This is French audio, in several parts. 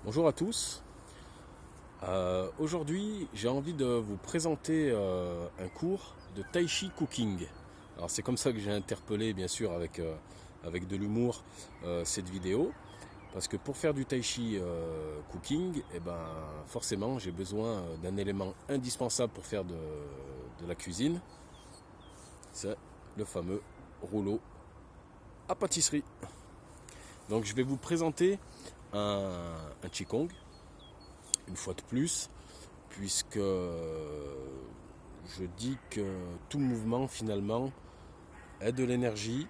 Bonjour à tous. Aujourd'hui, j'ai envie de vous présenter un cours de Tai Chi Cooking. Alors c'est comme ça que j'ai interpellé, bien sûr, avec de l'humour, cette vidéo. Parce que pour faire du Tai Chi Cooking, forcément, j'ai besoin d'un élément indispensable pour faire de la cuisine. C'est le fameux rouleau à pâtisserie. Donc je vais vous présenter un Qigong, une fois de plus, puisque je dis que tout mouvement finalement est de l'énergie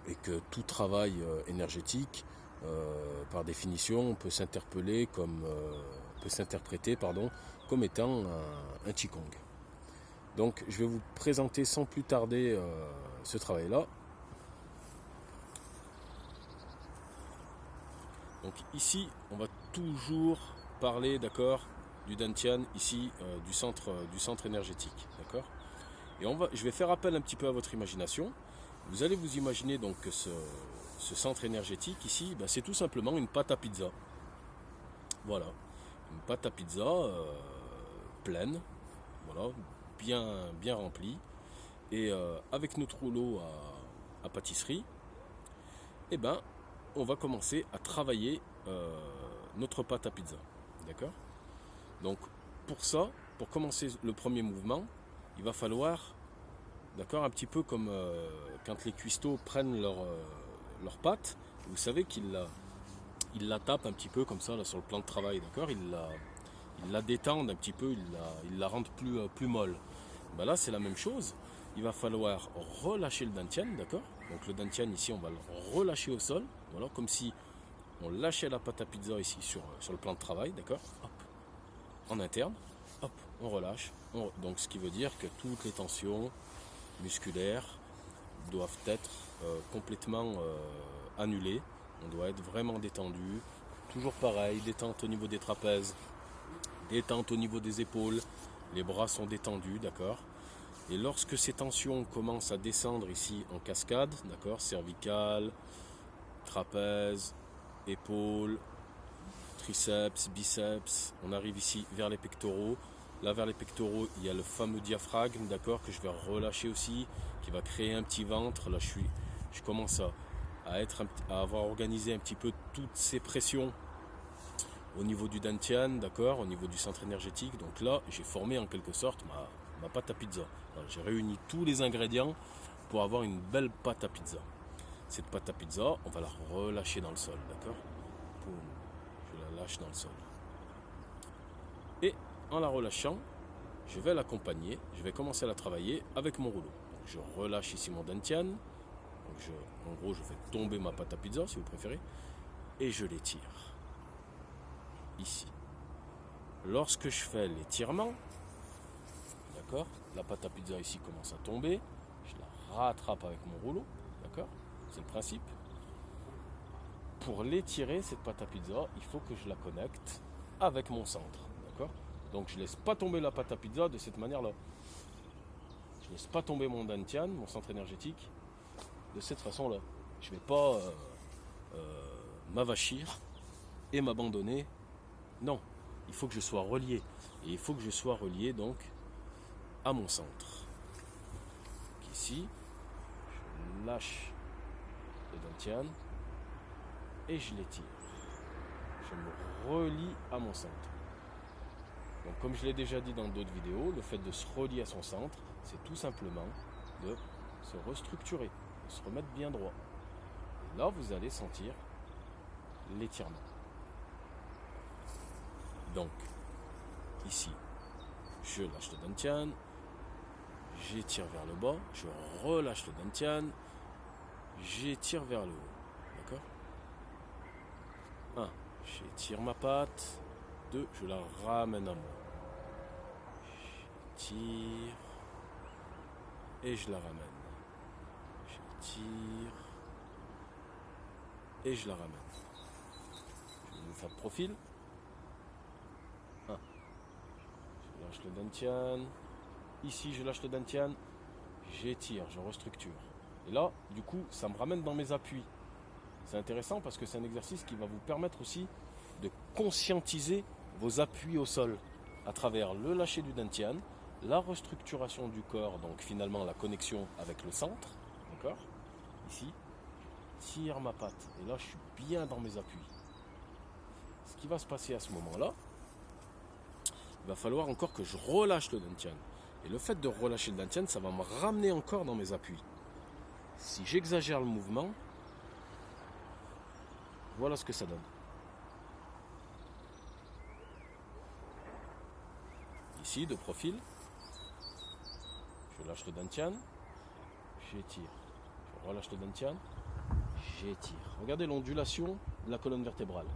et que tout travail énergétique, par définition, peut s'interpeller peut s'interpréter comme étant un Qigong. Donc je vais vous présenter sans plus tarder ce travail-là. Donc ici, on va toujours parler, d'accord, du dantian, ici, du centre énergétique, d'accord. Et je vais faire appel un petit peu à votre imagination. Vous allez vous imaginer donc que ce centre énergétique ici, c'est tout simplement une pâte à pizza. Voilà, une pâte à pizza pleine, voilà, bien remplie. Et avec notre rouleau à pâtisserie, eh ben, on va commencer à travailler notre pâte à pizza. D'accord? Donc pour ça, pour commencer le premier mouvement, il va falloir, d'accord, un petit peu comme quand les cuistots prennent leur pâte, vous savez qu'ils la tapent un petit peu comme ça là, sur le plan de travail, d'accord? Ils la détendent un petit peu, ils la rendent plus molle. Là c'est la même chose. Il va falloir relâcher le dantian, d'accord? Donc le dantian ici on va le relâcher au sol, voilà, comme si on lâchait la pâte à pizza ici sur le plan de travail, d'accord? Hop, en interne, hop, on relâche. Donc ce qui veut dire que toutes les tensions musculaires doivent être complètement annulées. On doit être vraiment détendu. Toujours pareil, détente au niveau des trapèzes, détente au niveau des épaules, les bras sont détendus, d'accord? Et lorsque ces tensions commencent à descendre ici en cascade, d'accord, cervicale, trapèze, épaules, triceps, biceps, on arrive ici vers les pectoraux. Là vers les pectoraux, il y a le fameux diaphragme, d'accord, que je vais relâcher aussi, qui va créer un petit ventre. Là je commence à avoir organisé un petit peu toutes ces pressions au niveau du dantian, d'accord, au niveau du centre énergétique. Donc là, j'ai formé en quelque sorte ma pâte à pizza. J'ai réuni tous les ingrédients pour avoir une belle pâte à pizza. Cette pâte à pizza, on va la relâcher dans le sol, d'accord? Je la lâche dans le sol. Et en la relâchant, je vais l'accompagner, je vais commencer à la travailler avec mon rouleau. Donc je relâche ici mon dantian. En gros, je fais tomber ma pâte à pizza, si vous préférez, et je l'étire. Ici. Lorsque je fais l'étirement, d'accord, la pâte à pizza ici commence à tomber, je la rattrape avec mon rouleau, d'accord, c'est le principe. Pour l'étirer, cette pâte à pizza, il faut que je la connecte avec mon centre, d'accord. Donc je ne laisse pas tomber la pâte à pizza de cette manière-là. Je ne laisse pas tomber mon dantian, mon centre énergétique, de cette façon-là. Je ne vais pas m'avachir et m'abandonner. Non, il faut que je sois relié. Et il faut que je sois relié donc à mon centre. Donc ici, je lâche le dantian et je l'étire. Je me relie à mon centre. Donc comme je l'ai déjà dit dans d'autres vidéos, le fait de se relier à son centre, c'est tout simplement de se restructurer, de se remettre bien droit. Et là, vous allez sentir l'étirement. Donc, ici, je lâche le dantian, j'étire vers le bas, je relâche le dantian, j'étire vers le haut. D'accord? 1. J'étire ma patte. 2. Je la ramène à moi. J'étire et je la ramène. J'étire et je la ramène. Je vais vous faire de profil. 1. Je lâche le dantian. Ici, je lâche le dantian. J'étire, je restructure. Et là, du coup, ça me ramène dans mes appuis. C'est intéressant parce que c'est un exercice qui va vous permettre aussi de conscientiser vos appuis au sol à travers le lâcher du dantian, la restructuration du corps, donc finalement la connexion avec le centre, d'accord? Ici, tire ma patte, et là je suis bien dans mes appuis. Ce qui va se passer à ce moment-là, il va falloir encore que je relâche le dantian. Et le fait de relâcher le dantian, ça va me ramener encore dans mes appuis. Si j'exagère le mouvement, voilà ce que ça donne. Ici, de profil, je lâche le dantian, j'étire. Je relâche le dantian, j'étire. Regardez l'ondulation de la colonne vertébrale.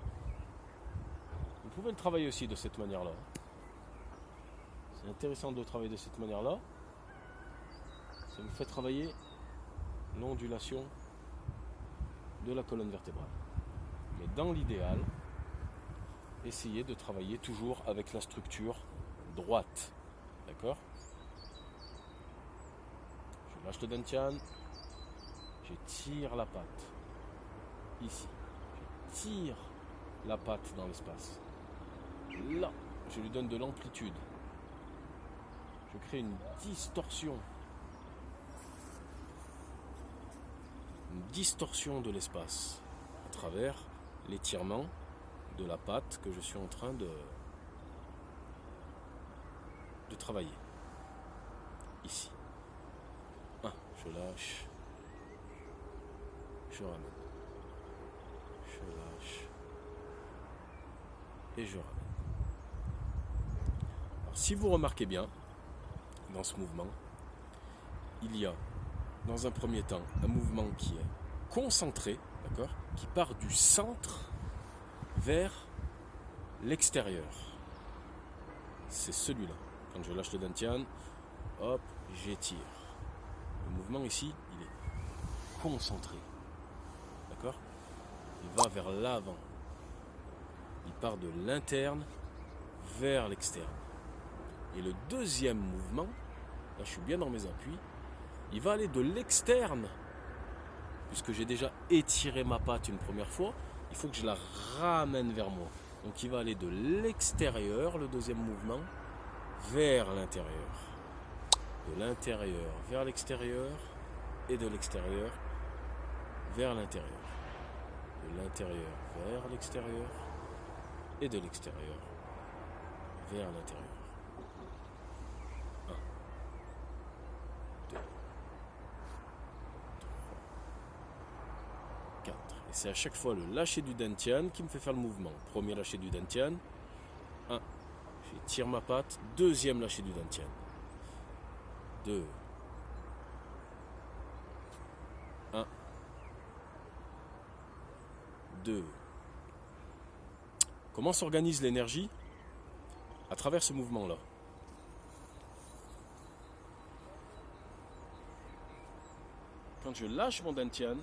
Vous pouvez le travailler aussi de cette manière-là. C'est intéressant de le travailler de cette manière-là. Ça vous fait travailler l'ondulation de la colonne vertébrale. Mais dans l'idéal, essayez de travailler toujours avec la structure droite. D'accord? Je lâche le dantian, j'étire la patte. Ici, je tire la patte dans l'espace. Là, je lui donne de l'amplitude. Je crée une distorsion. Une distorsion de l'espace à travers l'étirement de la patte que je suis en train de travailler. Ici. Je lâche. Je ramène. Je lâche. Et je ramène. Alors, si vous remarquez bien, dans ce mouvement, il y a, dans un premier temps, un mouvement qui est concentré, d'accord, qui part du centre vers l'extérieur. C'est celui-là. Quand je lâche le dantian, hop, j'étire. Le mouvement ici, il est concentré. D'accord? Il va vers l'avant. Il part de l'interne vers l'externe. Et le deuxième mouvement, là je suis bien dans mes appuis, il va aller de l'externe. Puisque j'ai déjà étiré ma patte une première fois, il faut que je la ramène vers moi. Donc il va aller de l'extérieur, le deuxième mouvement, vers l'intérieur. De l'intérieur vers l'extérieur et de l'extérieur vers l'intérieur. De l'intérieur vers l'extérieur et de l'extérieur vers l'intérieur. 1, 2, 3, 4. Et c'est à chaque fois le lâcher du dantian qui me fait faire le mouvement. Premier lâcher du dantian. 1. J'étire ma patte. Deuxième lâcher du dantian. 2. 1. 2. Comment s'organise l'énergie à travers ce mouvement-là? Quand je lâche mon dantian,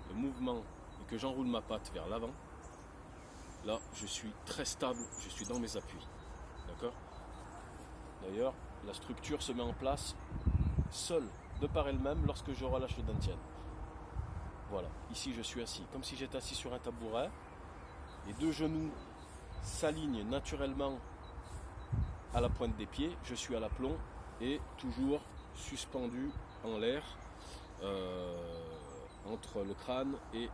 le mouvement, et que j'enroule ma patte vers l'avant, là, je suis très stable, je suis dans mes appuis. D'accord? D'ailleurs, la structure se met en place seule, de par elle-même, lorsque je relâche le dantian. Voilà, ici je suis assis, comme si j'étais assis sur un tabouret. Les deux genoux s'alignent naturellement à la pointe des pieds. Je suis à l'aplomb et toujours suspendu en l'air entre le crâne et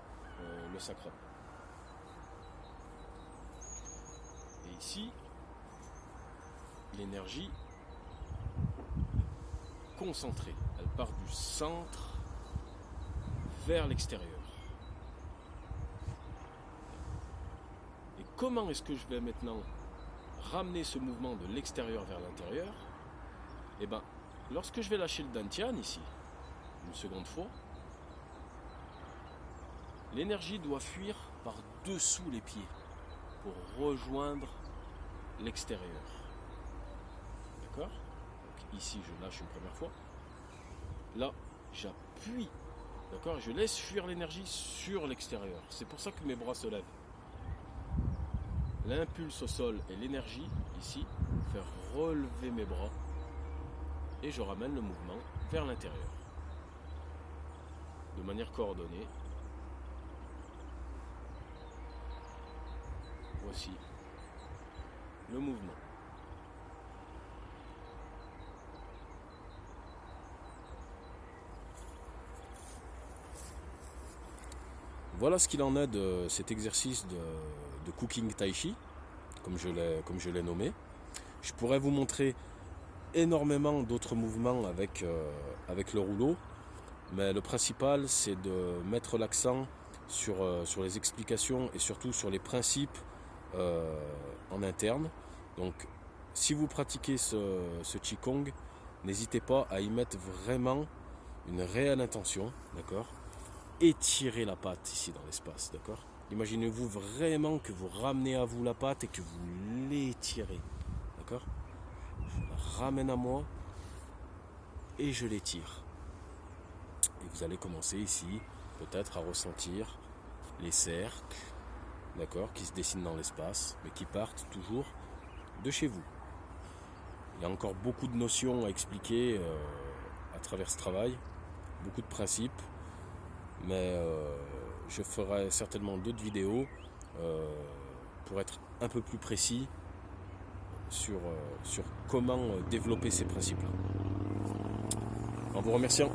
le sacrum. Et ici, l'énergie concentrée. Elle part du centre vers l'extérieur. Et comment est-ce que je vais maintenant ramener ce mouvement de l'extérieur vers l'intérieur? Eh bien, lorsque je vais lâcher le dantian ici, une seconde fois, l'énergie doit fuir par dessous les pieds pour rejoindre l'extérieur. D'accord? Donc ici, je lâche une première fois. Là, j'appuie. D'accord? Et je laisse fuir l'énergie sur l'extérieur. C'est pour ça que mes bras se lèvent. L'impulse au sol et l'énergie, ici, faire relever mes bras. Et je ramène le mouvement vers l'intérieur. De manière coordonnée. Voici le mouvement. Voilà ce qu'il en est de cet exercice de cooking tai chi, comme je l'ai nommé. Je pourrais vous montrer énormément d'autres mouvements avec le rouleau, mais le principal c'est de mettre l'accent sur les explications et surtout sur les principes en interne. Donc si vous pratiquez ce Qigong, n'hésitez pas à y mettre vraiment une réelle intention, d'accord ? Étirez la patte ici dans l'espace, d'accord ? Imaginez-vous vraiment que vous ramenez à vous la patte et que vous l'étirez, d'accord ? Je la ramène à moi et je l'étire. Et vous allez commencer ici, peut-être à ressentir les cercles, d'accord, qui se dessinent dans l'espace, mais qui partent toujours de chez vous. Il y a encore beaucoup de notions à expliquer à travers ce travail, beaucoup de principes, mais je ferai certainement d'autres vidéos pour être un peu plus précis sur comment développer ces principes-là. En vous remerciant.